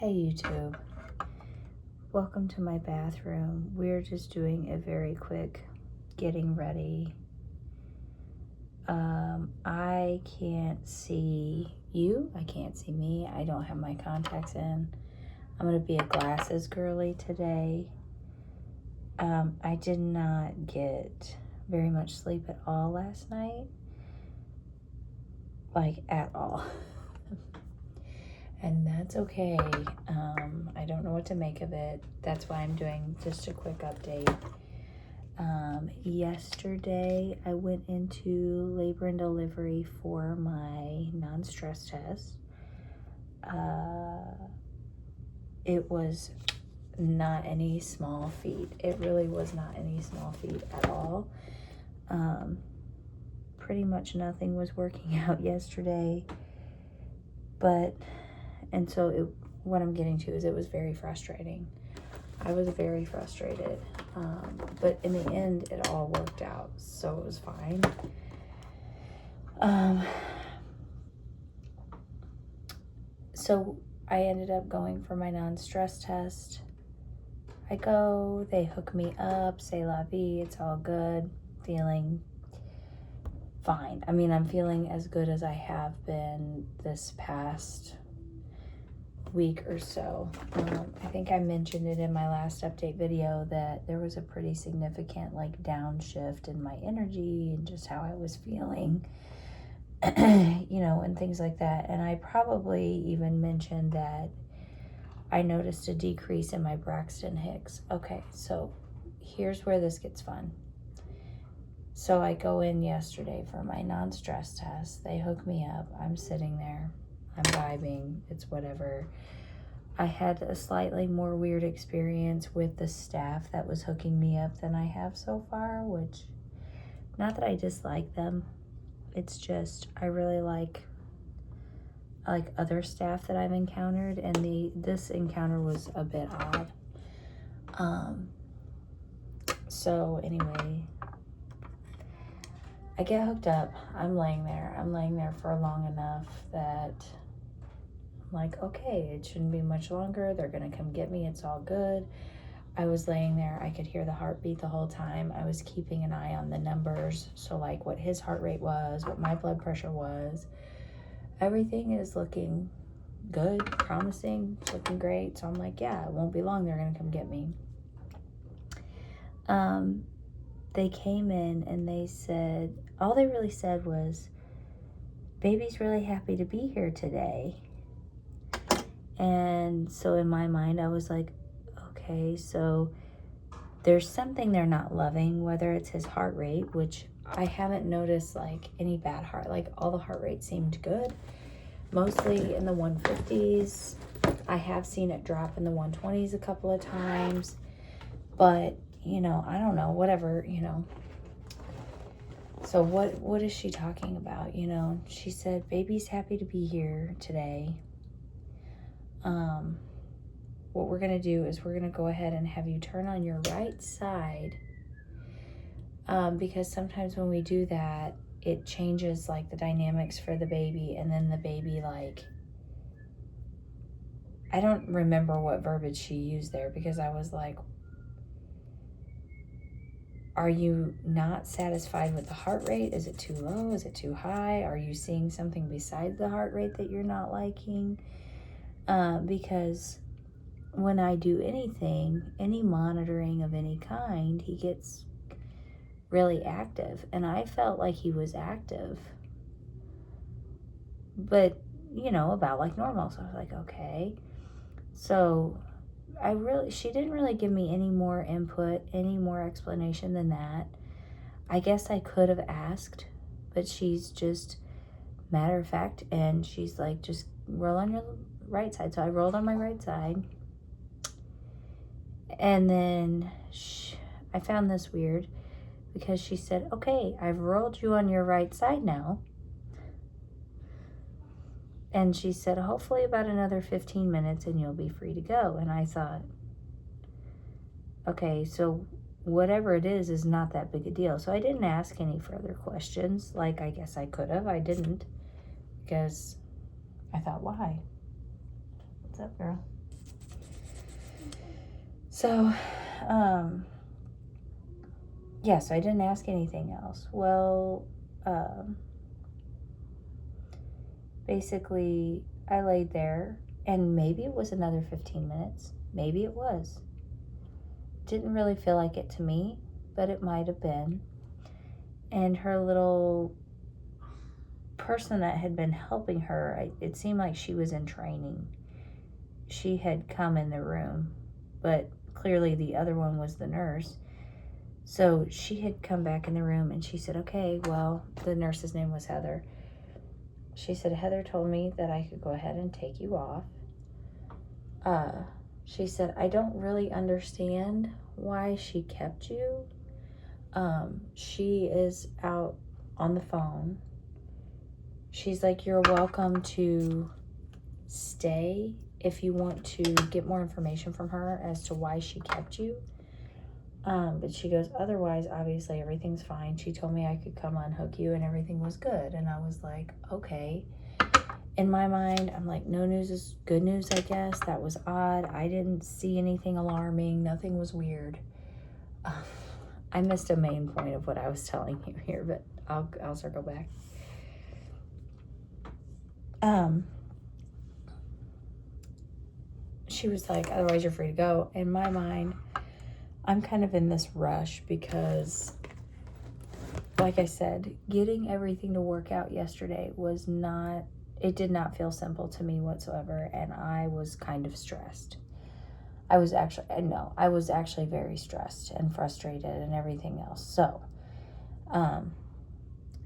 Hey YouTube, welcome to my bathroom. We're just doing a very quick getting ready. I can't see you, I can't see me, I don't have my contacts in. I'm gonna be a glasses girly today. I did not get very much sleep at all last night, like at all. And that's okay. I don't know what to make of it. That's why I'm doing just a quick update. Yesterday, I went into labor and delivery for my non-stress test. It was not any small feat. It really was not any small feat at all. Pretty much nothing was working out yesterday. What I'm getting to is it was very frustrating. I was very frustrated. But in the end, it all worked out, so it was fine. So I ended up going for my non-stress test. I go, they hook me up, say la vie, it's all good, feeling fine. I mean, I'm feeling as good as I have been this past week or so. I think I mentioned it in my last update video that there was a pretty significant downshift in my energy and just how I was feeling, and things like that. And I probably even mentioned that I noticed a decrease in my Braxton Hicks. Okay, so here's where this gets fun. So I go in yesterday for my non-stress test. They hook me up. I'm sitting there. I'm vibing. It's whatever. I had a slightly more weird experience with the staff that was hooking me up than I have so far, which, not that I dislike them. It's just I really like other staff that I've encountered, and this encounter was a bit odd. So anyway, I get hooked up. I'm laying there for long enough that I'm like, okay, it shouldn't be much longer. They're gonna come get me. It's all good. I was laying there. I could hear the heartbeat the whole time. I was keeping an eye on the numbers. So what his heart rate was, what my blood pressure was. Everything is looking good, promising, looking great. So I'm like, yeah, it won't be long. They're gonna come get me. They came in and they said, all they really said was, baby's really happy to be here today. And so in my mind, I was like, okay, so there's something they're not loving, whether it's his heart rate, which I haven't noticed any bad heart, all the heart rate seemed good, mostly in the 150s. I have seen it drop in the 120s a couple of times, but I don't know, whatever, So what is she talking about? She said, baby's happy to be here today. What we're going to do is we're going to go ahead and have you turn on your right side, because sometimes when we do that, it changes the dynamics for the baby, and then the baby I don't remember what verbiage she used there, because I was like, are you not satisfied with the heart rate? Is it too low? Is it too high? Are you seeing something besides the heart rate that you're not liking? Because when I do anything, any monitoring of any kind, he gets really active. And I felt like he was active, but, about normal. So I was like, okay. So she didn't really give me any more input, any more explanation than that. I guess I could have asked, but she's just matter of fact, and she's like, just roll on your right side. So I rolled on my right side, and then I found this weird, because she said, okay, I've rolled you on your right side now. And she said, hopefully about another 15 minutes and you'll be free to go. And I thought, okay, so whatever it is not that big a deal. So I didn't ask any further questions. I guess I could have. I didn't, because I thought, why? What's up, girl? So, yeah, so I didn't ask anything else. Well, basically, I laid there, and maybe it was another 15 minutes. Maybe it was. Didn't really feel like it to me, but it might have been. And her little person that had been helping her, it seemed like she was in training. She had come in the room, but clearly the other one was the nurse. So she had come back in the room, and she said, okay, well, the nurse's name was Heather. She said, Heather told me that I could go ahead and take you off. She said, I don't really understand why she kept you. She is out on the phone. She's like, you're welcome to stay if you want to get more information from her as to why she kept you. But she goes, otherwise, obviously, everything's fine. She told me I could come unhook you and everything was good. And I was like, okay. In my mind, I'm like, no news is good news, I guess. That was odd. I didn't see anything alarming. Nothing was weird. I missed a main point of what I was telling you here, but I'll circle back. She was like, otherwise you're free to go. In my mind, I'm kind of in this rush because, like I said, getting everything to work out yesterday it did not feel simple to me whatsoever, and I was kind of stressed. I was actually very stressed and frustrated and everything else. So,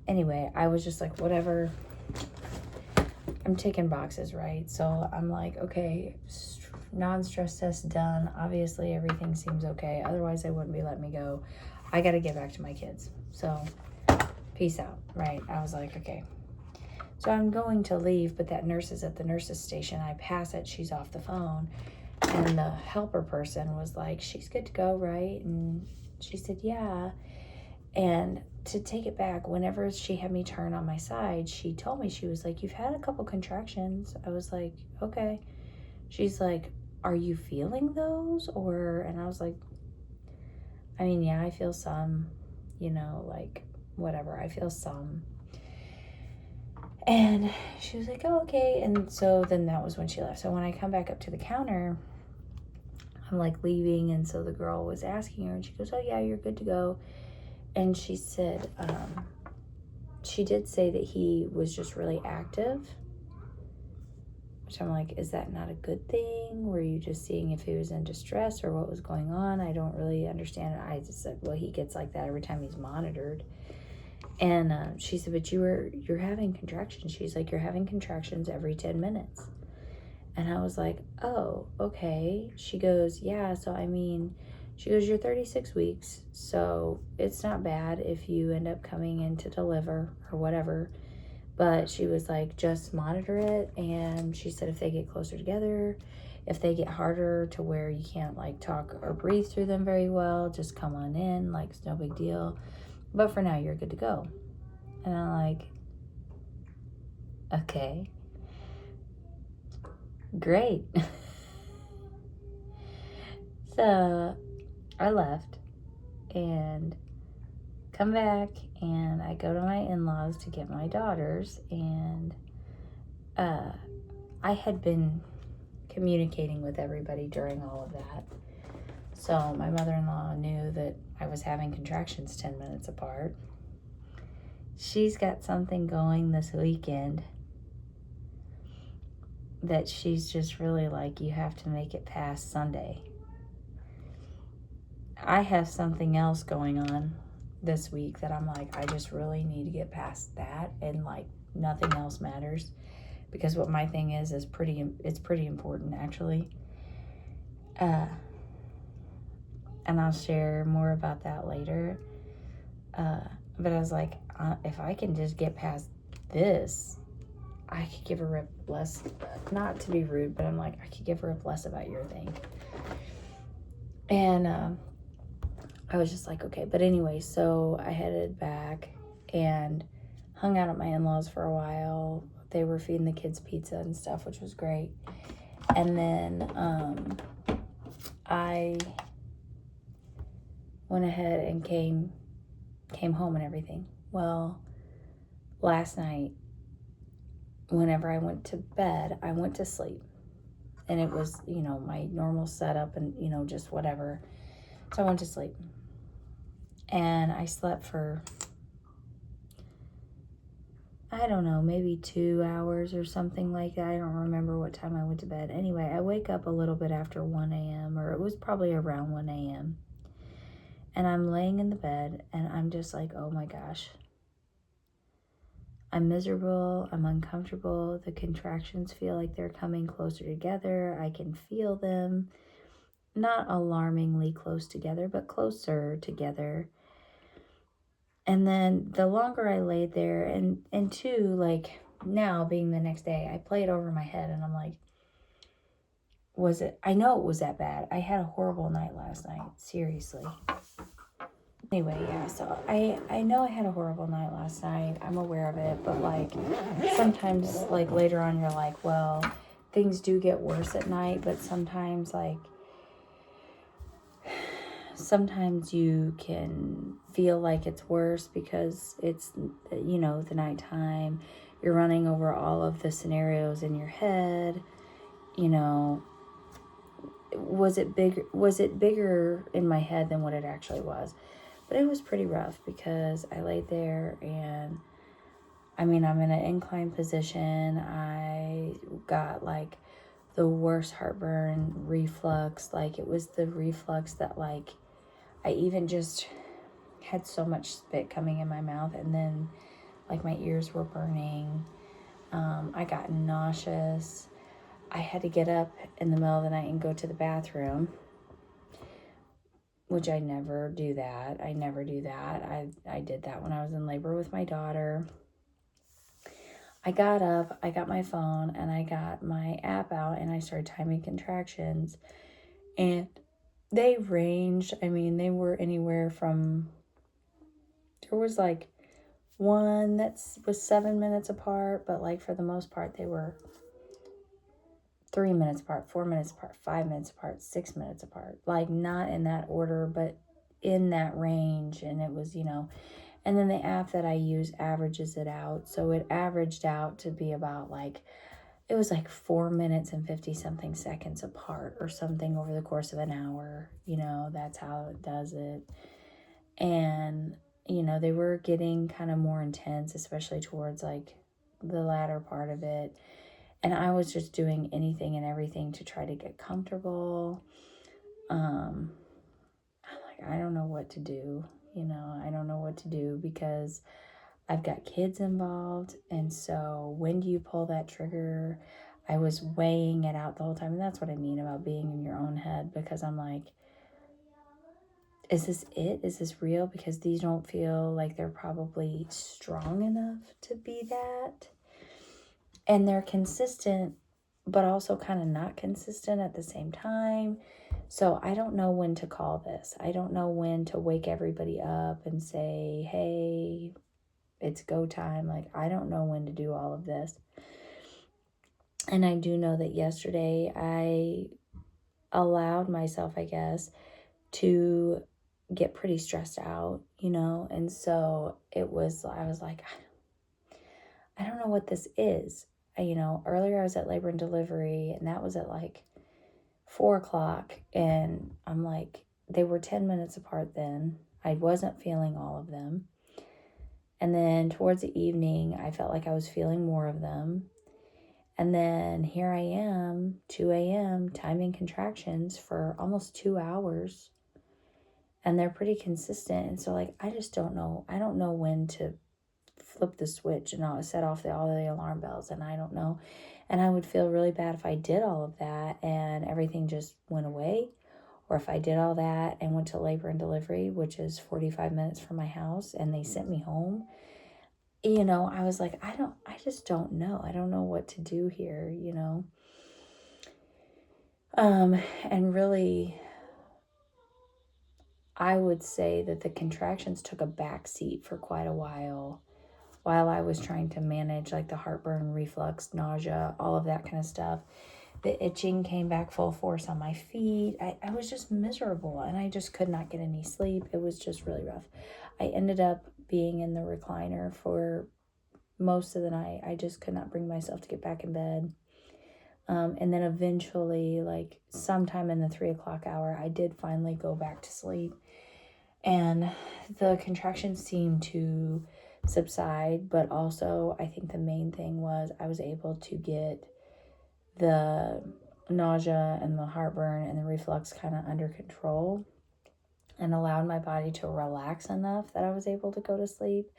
anyway, I was just like, whatever. I'm ticking boxes, right? So I'm like, okay, non-stress test done. Obviously, everything seems okay. Otherwise, they wouldn't be letting me go. I got to get back to my kids. So, peace out, right? I was like, okay. So I'm going to leave, but that nurse is at the nurse's station. I pass it. She's off the phone. And the helper person was like, she's good to go, right? And she said, yeah. And to take it back, whenever she had me turn on my side, she told me, she was like, you've had a couple contractions. I was like, okay. She's like, are you feeling those? And I was like, I mean, yeah, I feel some, like whatever. I feel some. And she was like, oh, okay. And so then that was when she left. So when I come back up to the counter, I'm like leaving. And so the girl was asking her, and she goes, oh yeah, you're good to go. And she said, she did say that he was just really active, which I'm like, is that not a good thing? Were you just seeing if he was in distress or what was going on? I don't really understand it. I just said, well, he gets like that every time he's monitored. And she said, but you're having contractions. She's like, you're having contractions every 10 minutes. And I was like, oh, okay. She goes, yeah, so I mean, she goes, you're 36 weeks, so it's not bad if you end up coming in to deliver or whatever. But she was like, just monitor it. And she said, if they get closer together, if they get harder to where you can't like talk or breathe through them very well, just come on in, like it's no big deal. But for now, you're good to go. And I'm like, okay, great. So I left and come back, and I go to my in-laws to get my daughters, and I had been communicating with everybody during all of that. So my mother-in-law knew that I was having contractions 10 minutes apart. She's got something going this weekend that she's just really like, you have to make it past Sunday. I have something else going on this week that I'm like, I just really need to get past that, and like nothing else matters, because what my thing is pretty important actually. And I'll share more about that later. But I was like, if I can just get past this, I could give a rip less, not to be rude, but I'm like, I could give a rip less about your thing. And I was just like, okay. But anyway, so I headed back and hung out at my in-laws for a while. They were feeding the kids pizza and stuff, which was great. And then I went ahead and came home and everything. Well, last night, whenever I went to bed, I went to sleep. And it was, my normal setup and, just whatever. So I went to sleep. And I slept for, I don't know, maybe 2 hours or something like that. I don't remember what time I went to bed. Anyway, I wake up a little bit after 1 a.m. or it was probably around 1 a.m. And I'm laying in the bed and I'm just like, oh my gosh. I'm miserable. I'm uncomfortable. The contractions feel like they're coming closer together. I can feel them. Not alarmingly close together, but closer together. And then the longer I laid there, and two, like now being the next day, I play it over my head and I'm like, I know it was that bad. I had a horrible night last night. Seriously. Anyway, yeah, so I know I had a horrible night last night. I'm aware of it, but like sometimes like later on you're like, well, things do get worse at night, but sometimes you can feel like it's worse because it's, the nighttime. You're running over all of the scenarios in your head. Was it bigger in my head than what it actually was? But it was pretty rough because I laid there and I'm in an inclined position. I got like the worst heartburn, reflux. Like it was the reflux that like I even just had so much spit coming in my mouth, and then like my ears were burning. I got nauseous. I had to get up in the middle of the night and go to the bathroom, which I never do that. I did that when I was in labor with my daughter. I got up, I got my phone, and I got my app out, and I started timing contractions. And they ranged. They were anywhere from, there was like one that was 7 minutes apart, but like for the most part, they were 3 minutes apart, 4 minutes apart, 5 minutes apart, 6 minutes apart. Like not in that order, but in that range. And it was, and then the app that I use averages it out. So it averaged out to be about like, it was like 4 minutes and 50 something seconds apart or something over the course of an hour. That's how it does it. And, they were getting kind of more intense, especially towards like the latter part of it. And I was just doing anything and everything to try to get comfortable. I'm like, I don't know what to do. I don't know what to do because I've got kids involved. And so when do you pull that trigger? I was weighing it out the whole time. And that's what I mean about being in your own head, because I'm like, is this it? Is this real? Because these don't feel like they're probably strong enough to be that. And they're consistent, but also kind of not consistent at the same time. So I don't know when to call this. I don't know when to wake everybody up and say, hey, it's go time. Like, I don't know when to do all of this. And I do know that yesterday I allowed myself, I guess, to get pretty stressed out, and so I was like, I don't know what this is. Earlier I was at labor and delivery, and that was at like 4:00, and I'm like, they were 10 minutes apart then. I wasn't feeling all of them. And then towards the evening, I felt like I was feeling more of them. And then here I am, 2 a.m., timing contractions for almost 2 hours. And they're pretty consistent. And so, like, I just don't know. I don't know when to flip the switch and I'll set off all the alarm bells. And I don't know. And I would feel really bad if I did all of that and everything just went away. Or if I did all that and went to labor and delivery, which is 45 minutes from my house, and they sent me home. I was like, I just don't know. I don't know what to do here, And really, I would say that the contractions took a back seat for quite a while I was trying to manage like the heartburn, reflux, nausea, all of that kind of stuff. The itching came back full force on my feet. I was just miserable, and I just could not get any sleep. It was just really rough. I ended up being in the recliner for most of the night. I just could not bring myself to get back in bed. And then eventually, like sometime in the 3 o'clock hour, I did finally go back to sleep. And the contractions seemed to subside, but also I think the main thing was I was able to get the nausea and the heartburn and the reflux kind of under control, and allowed my body to relax enough that I was able to go to sleep,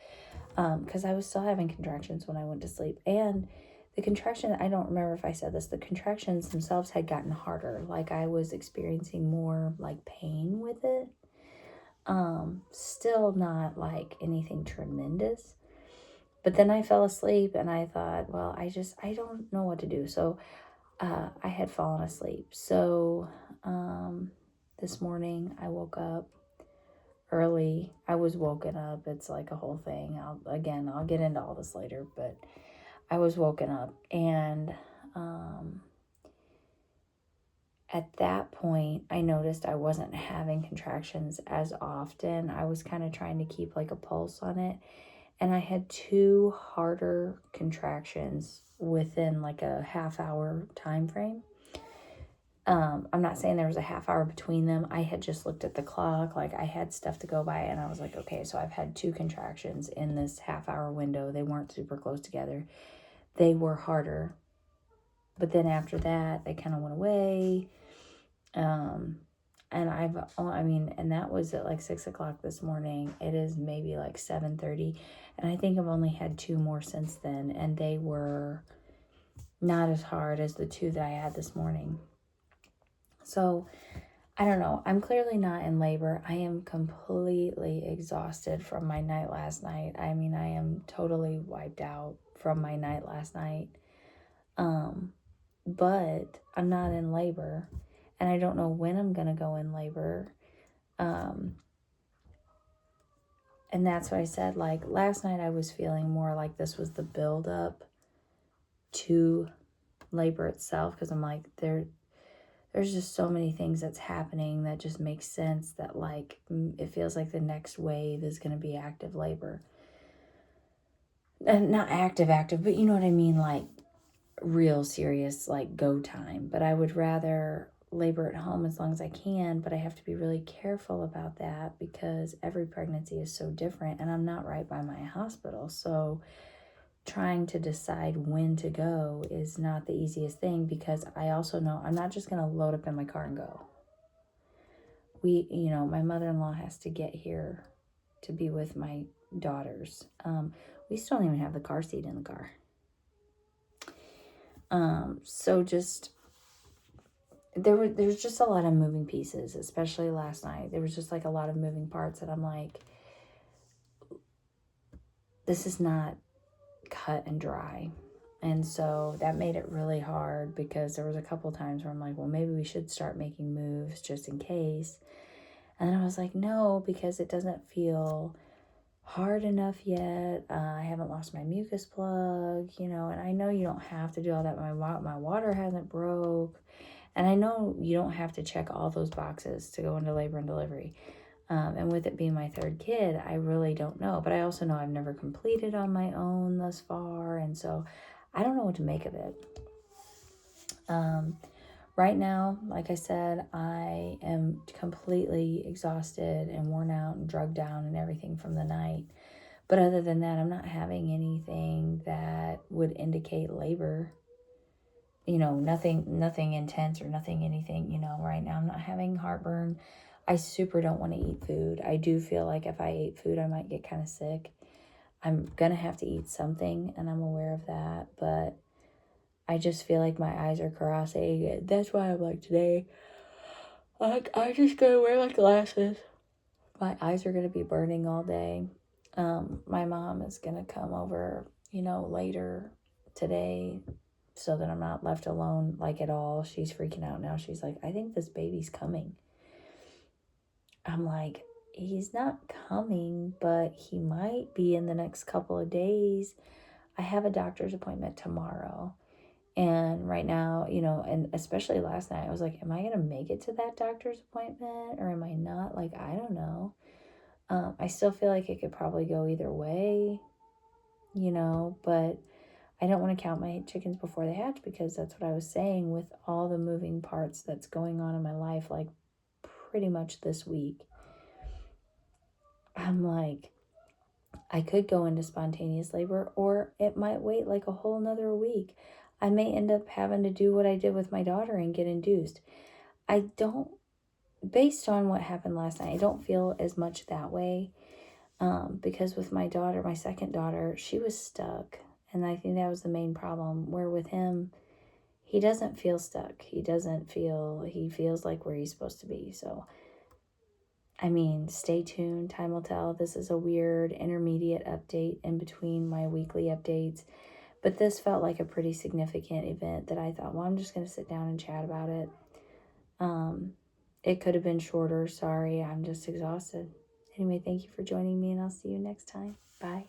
because I was still having contractions when I went to sleep. And the contraction, I don't remember if I said this, the contractions themselves had gotten harder. Like I was experiencing more like pain with it. Still not like anything tremendous. But then I fell asleep and I thought, well, I don't know what to do. So I had fallen asleep. So this morning I woke up early. I was woken up. It's like a whole thing. I'll get into all this later, but I was woken up, and at that point I noticed I wasn't having contractions as often. I was kind of trying to keep like a pulse on it, and I had 2 harder contractions within like a half-hour time frame. I'm not saying there was a half hour between them. I had just looked at the clock, like I had stuff to go by, and I was like, okay, so I've had 2 contractions in this half-hour window. They weren't super close together. They were harder, but then after that, they kind of went away. And and that was at like 6 o'clock this morning. It is maybe like 7:30, and I think I've only had 2 more since then, and they were not as hard as the 2 that I had this morning. So I don't know. I'm clearly not in labor. I am completely exhausted from my night last night. I mean, I am totally wiped out from my night last night. But I'm not in labor, and I don't know when I'm going to go in labor. And that's what I said. Like last night I was feeling more like this was the build up to labor itself, because I'm like, there's just so many things that's happening that just makes sense, that like it feels like the next wave is going to be active labor. And not active, but you know what I mean, like real serious, like go time. But I would rather labor at home as long as I can, but I have to be really careful about that because every pregnancy is so different, and I'm not right by my hospital. So trying to decide when to go is not the easiest thing, because I also know I'm not just going to load up in my car and go. My mother-in-law has to get here to be with my daughters. We still don't even have the car seat in the car. So just, there's just a lot of moving pieces, especially last night. There was just like a lot of moving parts that I'm like, this is not cut and dry. And so that made it really hard, because there was a couple times where I'm like, well, maybe we should start making moves just in case. And then I was like, no, because it doesn't feel hard enough yet. I haven't lost my mucus plug, and I know you don't have to do all that. My water hasn't broke. And I know you don't have to check all those boxes to go into labor and delivery. And with it being my 3rd kid, I really don't know. But I also know I've never completed on my own thus far. And so I don't know what to make of it. Right now, like I said, I am completely exhausted and worn out and drugged down and everything from the night. But other than that, I'm not having anything that would indicate labor. Nothing intense or nothing anything, right now. I'm not having heartburn. I super don't want to eat food. I do feel like if I ate food, I might get kind of sick. I'm going to have to eat something, and I'm aware of that. But I just feel like my eyes are crossing. That's why I'm like, today, I'm just going to wear my glasses. My eyes are going to be burning all day. My mom is going to come over, later today, so that I'm not left alone, like, at all. She's freaking out now. She's like, I think this baby's coming. I'm like, he's not coming, but he might be in the next couple of days. I have a doctor's appointment tomorrow, And right now, you know, and especially last night, I was like, am I going to make it to that doctor's appointment or am I not? Like, I don't know. I still feel like it could probably go either way, you know, but I don't want to count my chickens before they hatch, because that's what I was saying with all the moving parts that's going on in my life, like pretty much this week. I'm like, I could go into spontaneous labor, or it might wait like a whole nother week. I may end up having to do what I did with my daughter and get induced. I don't, based on what happened last night, I don't feel as much that way. Because with my daughter, my second daughter, she was stuck. And I think that was the main problem. Where with him, he doesn't feel stuck. He feels like where he's supposed to be. So, I mean, stay tuned. Time will tell. This is a weird intermediate update in between my weekly updates. But this felt like a pretty significant event that I thought, well, I'm just going to sit down and chat about it. It could have been shorter. Sorry, I'm just exhausted. Anyway, thank you for joining me, and I'll see you next time. Bye.